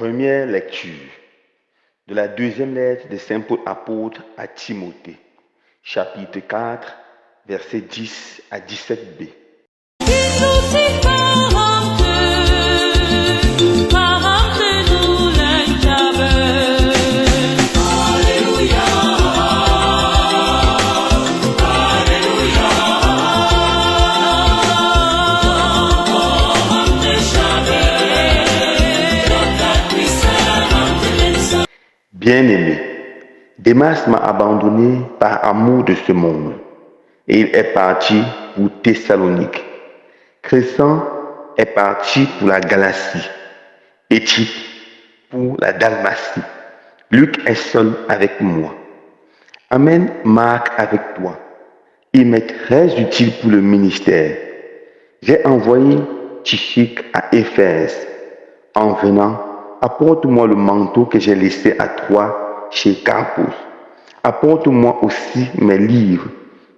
Première lecture de la deuxième lettre de Saint Paul apôtre à Timothée, chapitre 4, versets 10 à 17b. Bien-aimé, Démas m'a abandonné par amour de ce monde, et il est parti pour Thessalonique. Crescens est parti pour la Galatie, et Tite pour la Dalmatie. Luc est seul avec moi. Amène Marc avec toi. Il m'est très utile pour le ministère. J'ai envoyé Tychik à Éphèse. En venant, apporte-moi le manteau que j'ai laissé à Troyes chez Carpus. Apporte-moi aussi mes livres,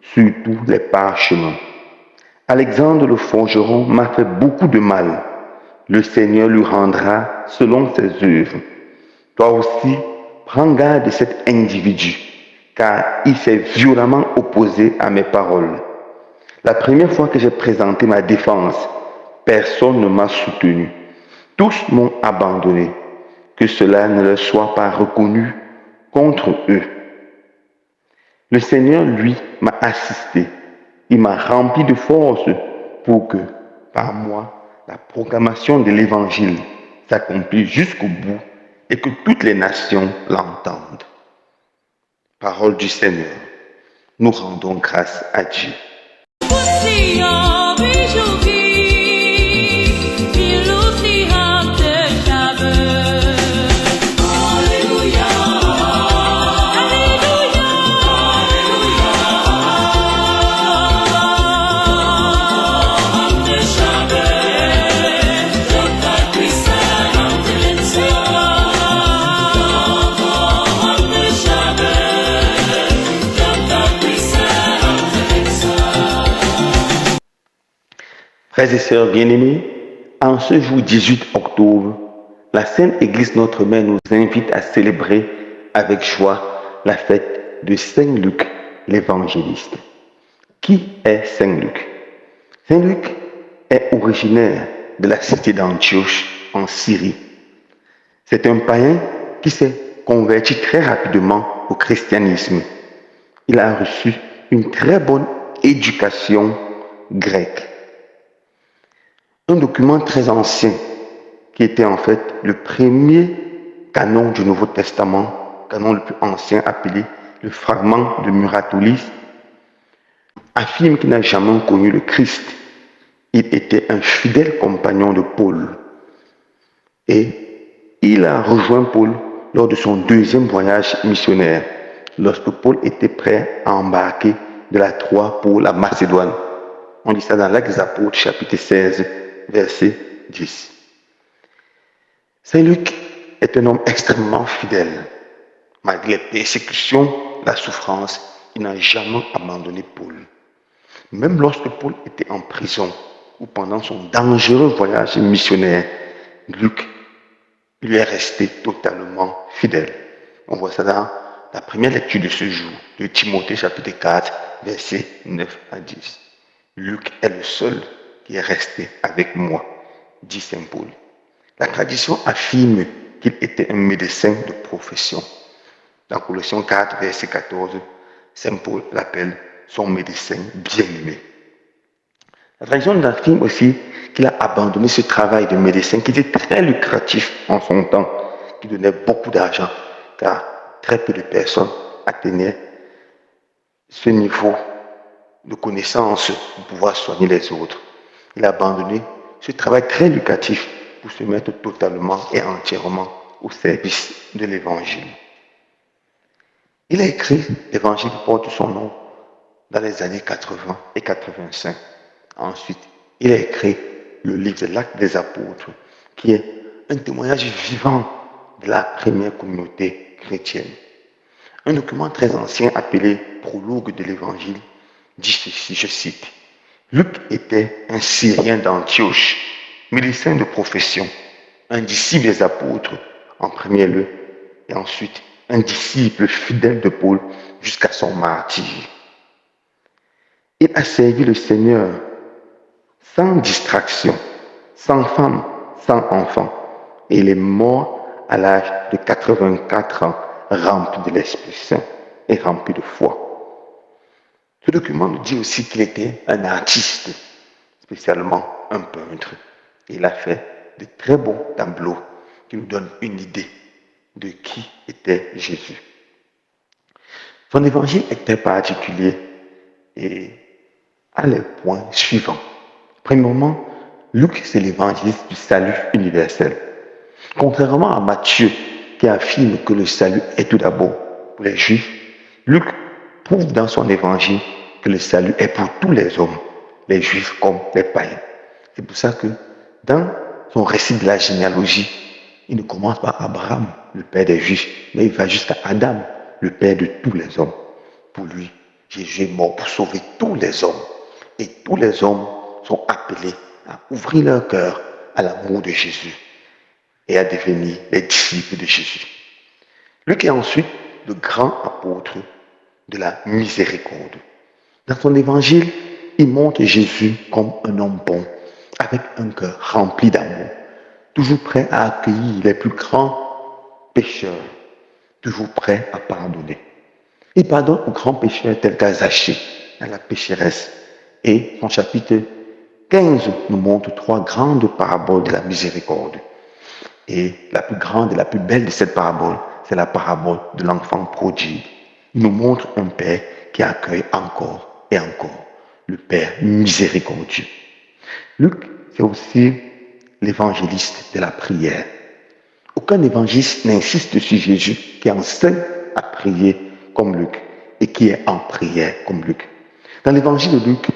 surtout les parchemins. Alexandre le forgeron m'a fait beaucoup de mal. Le Seigneur lui rendra selon ses œuvres. Toi aussi, prends garde de cet individu, car il s'est violemment opposé à mes paroles. La première fois que j'ai présenté ma défense, personne ne m'a soutenu. Tous m'ont abandonné. Que cela ne leur soit pas reconnu contre eux. Le Seigneur, lui, m'a assisté. Il m'a rempli de force pour que, par moi, la proclamation de l'Évangile s'accomplisse jusqu'au bout et que toutes les nations l'entendent. Parole du Seigneur. Nous rendons grâce à Dieu. Frères et sœurs bien-aimés, en ce jour 18 octobre, la Sainte Église Notre Mère nous invite à célébrer avec joie la fête de Saint Luc l'évangéliste. Qui est Saint Luc? Saint Luc est originaire de la cité d'Antioche en Syrie. C'est un païen qui s'est converti très rapidement au christianisme. Il a reçu une très bonne éducation grecque. Un document très ancien, qui était en fait le premier canon du Nouveau Testament, canon le plus ancien appelé le fragment de Muratolis, affirme qu'il n'a jamais connu le Christ. Il était un fidèle compagnon de Paul. Et il a rejoint Paul lors de son deuxième voyage missionnaire, lorsque Paul était prêt à embarquer de la Troie pour la Macédoine. On lit ça dans l'Actes des Apôtres, chapitre 16, verset 10. Saint Luc est un homme extrêmement fidèle. Malgré les persécutions, la souffrance, il n'a jamais abandonné Paul. Même lorsque Paul était en prison ou pendant son dangereux voyage missionnaire, Luc lui est resté totalement fidèle. On voit ça dans la première lecture de ce jour, de Timothée chapitre 4, versets 9 à 10. Luc est le seul qui est resté avec moi, dit Saint Paul. La tradition affirme qu'il était un médecin de profession. Dans Colossiens 4, verset 14, Saint Paul l'appelle son médecin bien-aimé. La tradition affirme aussi qu'il a abandonné ce travail de médecin qui était très lucratif en son temps, qui donnait beaucoup d'argent, car très peu de personnes atteignaient ce niveau de connaissance pour pouvoir soigner les autres. Il a abandonné ce travail très lucratif pour se mettre totalement et entièrement au service de l'Évangile. Il a écrit l'Évangile qui porte son nom dans les années 80 et 85. Ensuite, il a écrit le livre de l'Acte des Apôtres, qui est un témoignage vivant de la première communauté chrétienne. Un document très ancien appelé Prologue de l'Évangile dit ceci, je cite: Luc était un Syrien d'Antioche, médecin de profession, un disciple des apôtres, en premier lieu, et ensuite un disciple fidèle de Paul jusqu'à son martyre. Il a servi le Seigneur sans distraction, sans femme, sans enfant, et il est mort à l'âge de 84 ans, rempli de l'Esprit Saint et rempli de foi. Ce document nous dit aussi qu'il était un artiste, spécialement un peintre. Il a fait de très beaux tableaux qui nous donnent une idée de qui était Jésus. Son évangile est très particulier et a les points suivants. Premièrement, Luc, c'est l'évangéliste du salut universel. Contrairement à Matthieu, qui affirme que le salut est tout d'abord pour les Juifs, Luc prouve dans son évangile que le salut est pour tous les hommes, les Juifs comme les païens. C'est pour ça que dans son récit de la généalogie, il ne commence par Abraham, le père des Juifs, mais il va jusqu'à Adam, le père de tous les hommes. Pour lui, Jésus est mort pour sauver tous les hommes. Et tous les hommes sont appelés à ouvrir leur cœur à l'amour de Jésus et à devenir les disciples de Jésus. Luc est ensuite le grand apôtre de la miséricorde. Dans son évangile, il montre Jésus comme un homme bon, avec un cœur rempli d'amour, toujours prêt à accueillir les plus grands pécheurs, toujours prêt à pardonner. Il pardonne aux grands pécheurs tels qu'à Zachée, à la pécheresse. Et son chapitre 15 nous montre 3 grandes paraboles de la miséricorde. Et la plus grande et la plus belle de cette parabole, c'est la parabole de l'enfant prodigue. Il nous montre un père qui accueille encore et encore, le père miséricordieux. Luc, c'est aussi l'évangéliste de la prière. Aucun évangéliste n'insiste sur Jésus qui enseigne à prier comme Luc et qui est en prière comme Luc. Dans l'évangile de Luc,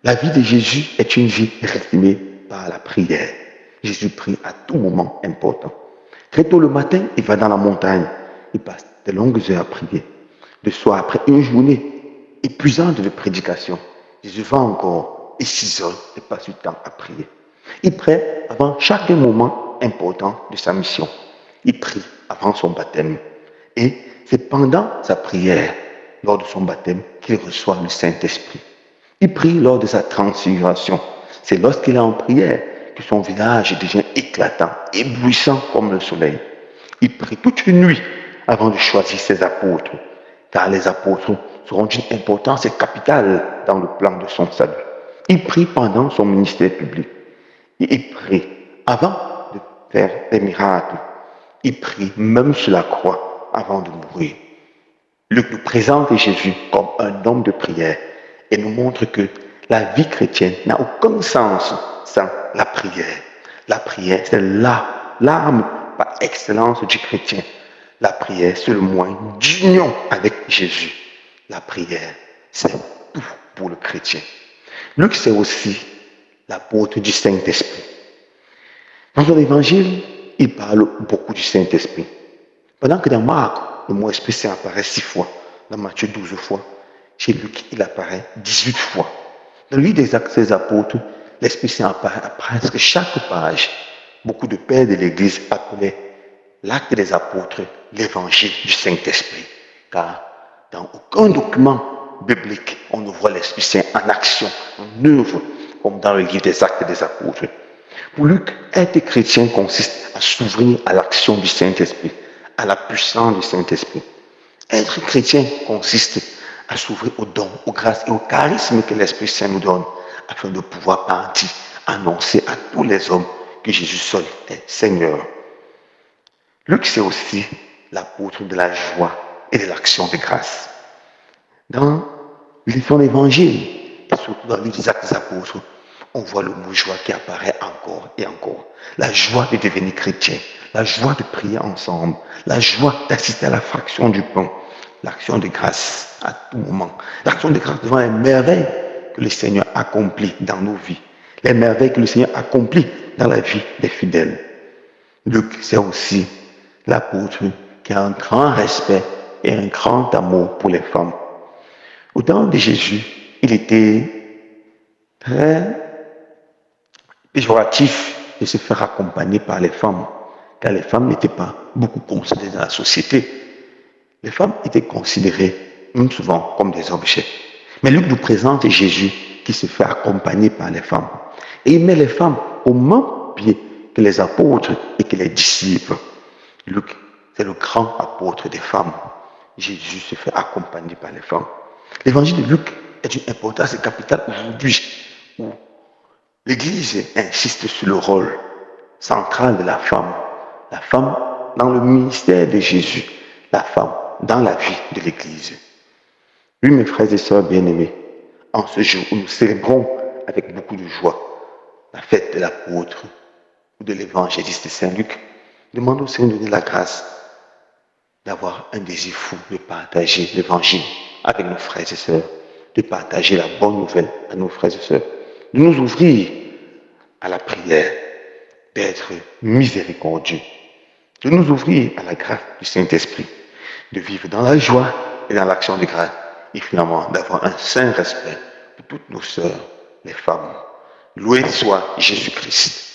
la vie de Jésus est une vie rythmée par la prière. Jésus prie à tout moment important. Très tôt le matin, il va dans la montagne. Il passe de longues heures à prier. Le soir, après une journée épuisante de prédication, Jésus va encore et s'isole et passe du temps à prier. Il prie avant chaque moment important de sa mission. Il prie avant son baptême. Et c'est pendant sa prière, lors de son baptême, qu'il reçoit le Saint-Esprit. Il prie lors de sa transfiguration. C'est lorsqu'il est en prière que son visage devient éclatant, éblouissant comme le soleil. Il prie toute une nuit avant de choisir ses apôtres, car les apôtres seront d'une importance capitale dans le plan de son salut. Il prie pendant son ministère public. Et il prie avant de faire des miracles. Il prie même sur la croix avant de mourir. Luc nous présente Jésus comme un homme de prière et nous montre que la vie chrétienne n'a aucun sens sans la prière. La prière, c'est l'arme par excellence du chrétien. La prière, c'est le moyen d'union avec Jésus. La prière, c'est tout pour le chrétien. Luc, c'est aussi l'apôtre du Saint-Esprit. Dans son évangile, il parle beaucoup du Saint-Esprit. Pendant que dans Marc, le mot Esprit Saint apparaît 6 fois, dans Matthieu 12 fois, chez Luc, il apparaît 18 fois. Dans le livre des Actes des Apôtres, l'Esprit Saint apparaît à presque chaque page. Beaucoup de pères de l'Église appelaient l'Acte des Apôtres l'évangile du Saint-Esprit. Car dans aucun document biblique, on ne voit l'Esprit Saint en action, en œuvre, comme dans le livre des Actes des Apôtres. Pour Luc, être chrétien consiste à s'ouvrir à l'action du Saint-Esprit, à la puissance du Saint-Esprit. Être chrétien consiste à s'ouvrir aux dons, aux grâces et aux charismes que l'Esprit Saint nous donne, afin de pouvoir partir, annoncer à tous les hommes que Jésus seul est Seigneur. Luc, c'est aussi l'apôtre de la joie et de l'action de grâce. Dans son évangile, et surtout dans le livre des Actes des Apôtres, on voit le mot joie qui apparaît encore et encore. La joie de devenir chrétien, la joie de prier ensemble, la joie d'assister à la fraction du pain, l'action de grâce à tout moment, l'action de grâce devant les merveilles que le Seigneur accomplit dans nos vies, les merveilles que le Seigneur accomplit dans la vie des fidèles. Luc, c'est aussi l'apôtre qui a un grand respect et un grand amour pour les femmes. Au temps de Jésus, il était très péjoratif de se faire accompagner par les femmes, car les femmes n'étaient pas beaucoup considérées dans la société. Les femmes étaient considérées même souvent comme des objets. Mais Luc nous présente Jésus qui se fait accompagner par les femmes. Et il met les femmes au même pied que les apôtres et que les disciples. Luc, c'est le grand apôtre des femmes. Jésus se fait accompagner par les femmes. L'évangile de Luc est d'une importance capitale aujourd'hui où l'Église insiste sur le rôle central de la femme dans le ministère de Jésus, la femme dans la vie de l'Église. Oui, mes frères et sœurs bien-aimés, en ce jour où nous célébrons avec beaucoup de joie la fête de l'apôtre ou de l'évangéliste Saint Luc, demandons au Seigneur de donner la grâce d'avoir un désir fou de partager l'évangile avec nos frères et sœurs, de partager la bonne nouvelle à nos frères et sœurs, de nous ouvrir à la prière, d'être miséricordieux, de nous ouvrir à la grâce du Saint-Esprit, de vivre dans la joie et dans l'action de grâce, et finalement d'avoir un saint respect pour toutes nos sœurs, les femmes. Loué soit Jésus-Christ.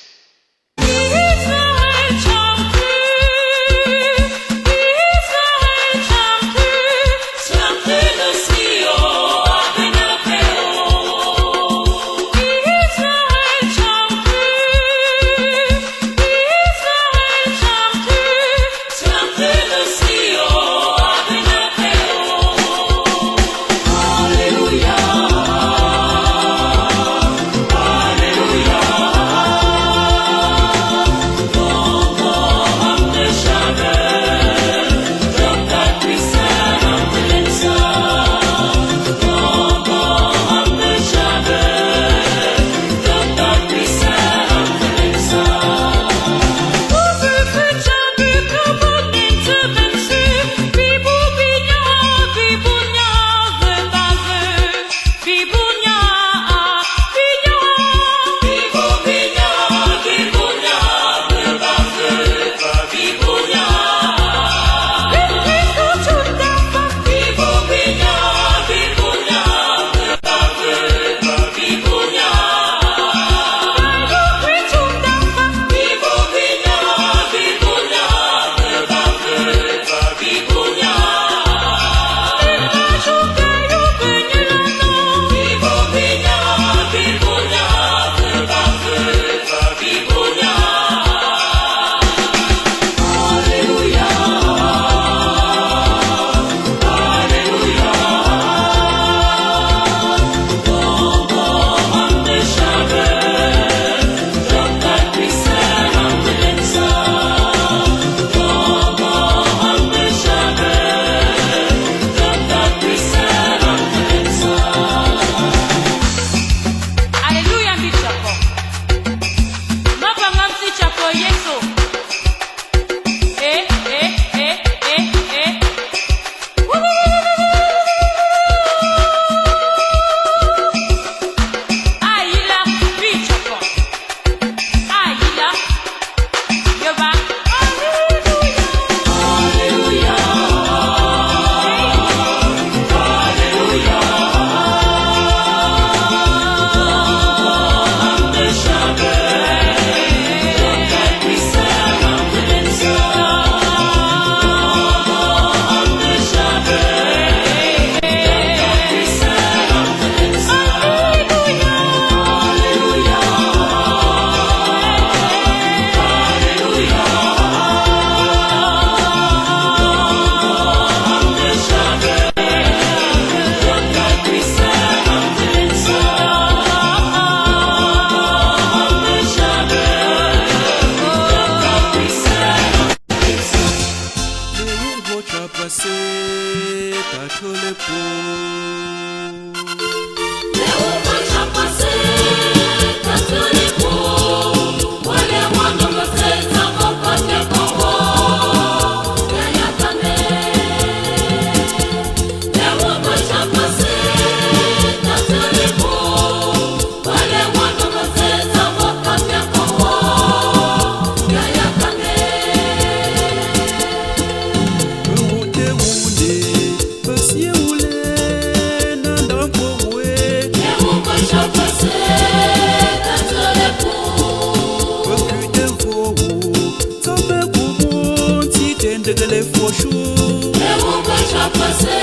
ndegele foshu Eungo cha passé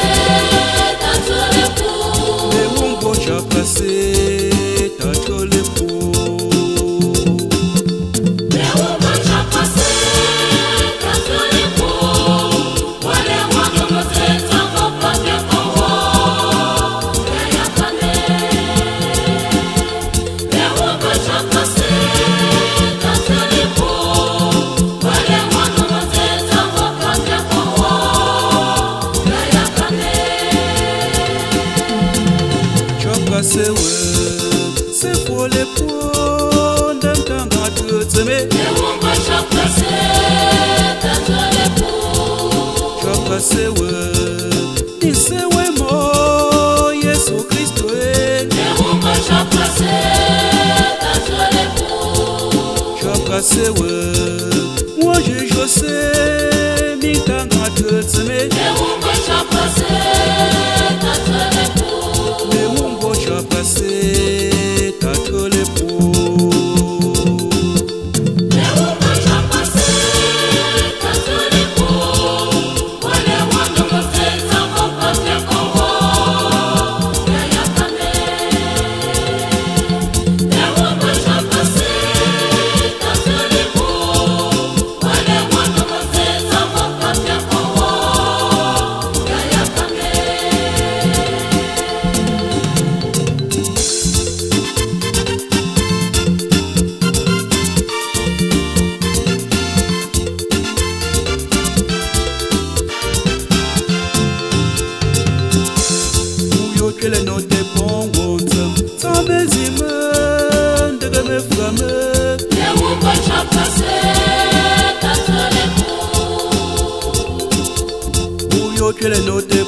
tatole pou Eungo cha passé tatole pou Eungo cha passé tatole pou Wale wano moteta kopake kowo Eya kane Eungo cha passé tatole pou Wale wano moteta kopake kowo Eya kane Chapase we se fole pou Ndentanga tutseme Eungo cha passé tatole pou Chapase we Nisewe mo Yesu Kristo Eungo cha passé tatole pou Chapase we Waje Jose Mitanga tutseme Eungo cha passé tatole pou Eungo chapase tatole pou Eungo cha passé tatole pou Wale wano moteta kopake kowo Eya kane Eungo cha passé tatole pou Wale wano moteta kopake kowo Eya kane Uyo kele no te bon wonzam Sabezime ndege me flame Eungo cha passé tatole pou Uyo kele no te